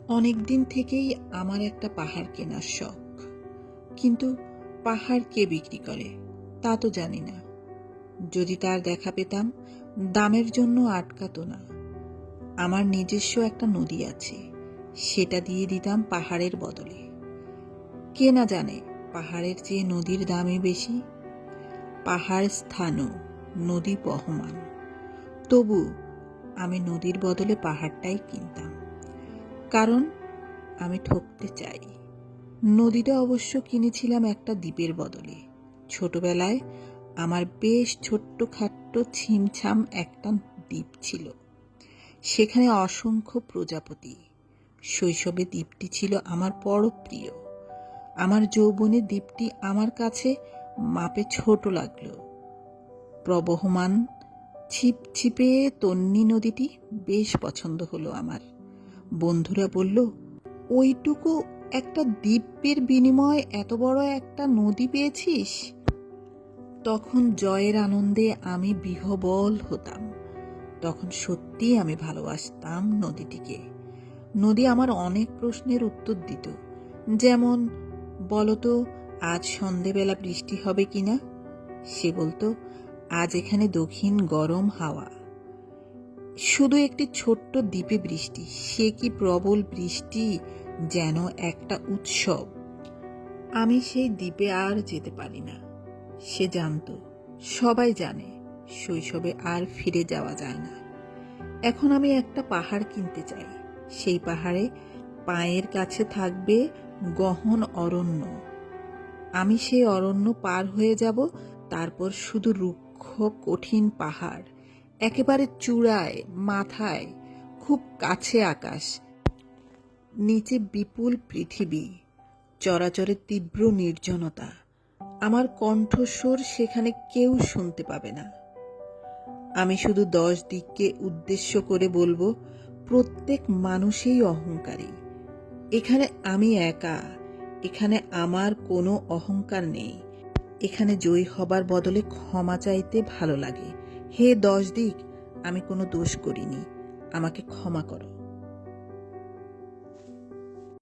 অনেক দিন থেকেই আমার একটা পাহাড় কেনার শখ, কিন্তু পাহাড় কে বিক্রি করে তা তো জানি না। যদি তার দেখা পেতাম, দামের জন্য আটকাতো না। আমার নিজস্ব একটা নদী আছে, সেটা দিয়ে দিতাম পাহাড়ের বদলে। কে না জানে পাহাড়ের চেয়ে নদীর দামই বেশি। পাহাড় স্থানু, নদী বহমান, তবু আমি নদীর বদলে পাহাড়টাই কিনতাম, কারণ আমি ঠকতে চাই। নদীটা অবশ্য কিনেছিলাম একটা দ্বীপের বদলে। ছোটবেলায় আমার বেশ ছোট্টখাট্ট ছিমছাম একটা দ্বীপ ছিল, সেখানে অসংখ্য প্রজাপতি। শৈশবে দ্বীপটি ছিল আমার বড় প্রিয়। আমার যৌবনে দ্বীপটি আমার কাছে মাপে ছোট লাগলো। প্রবহমান ছিপছিপে তন্বী নদীটি বেশ পছন্দ হলো আমার। বন্ধুরা বলল, ওইটুকু একটা দ্বীপের বিনিময়ে এত বড় একটা নদী পেয়েছিস। তখন জয়ের আনন্দে আমি বিহ্বল হতাম। তখন সত্যিই আমি ভালোবাসতাম নদীটিকে। নদী আমার অনেক প্রশ্নের উত্তর দিত, যেমন, বলতো আজ সন্ধেবেলা বৃষ্টি হবে কিনা। সে বলতো, আজ এখানে দক্ষিণ গরম হাওয়া। শুধু একটি ছোট্ট দ্বীপে বৃষ্টি, সে কি প্রবল বৃষ্টি, যেন একটা উৎসব। আমি সেই দ্বীপে আর যেতে পারি না। সে জানত, সবাই জানে, শৈশবে আর ফিরে যাওয়া যায় না। এখন আমি একটা পাহাড় কিনতে চাই। সেই পাহাড়ে পায়ের কাছে থাকবে গহন অরণ্য। আমি সেই অরণ্য পার হয়ে যাব, তারপর শুধু রুক্ষ কঠিন পাহাড়, একেবারে চূড়ায়, মাথায় খুব কাছে আকাশ, নিচে বিপুল পৃথিবী, চরাচরে তীব্র নির্জনতা। আমার কণ্ঠস্বর সেখানে কেউ শুনতে পাবে না। আমি শুধু 10 দিককে উদ্দেশ্য করে বলবো, প্রত্যেক মানুষই অহংকারী। এখানে আমি একা, এখানে আমার কোনো অহংকার নেই। এখানে জয়ী হবার বদলে ক্ষমা চাইতে ভালো লাগে। হে 10 দিক, আমি কোনো দোষ করিনি, আমাকে ক্ষমা করো।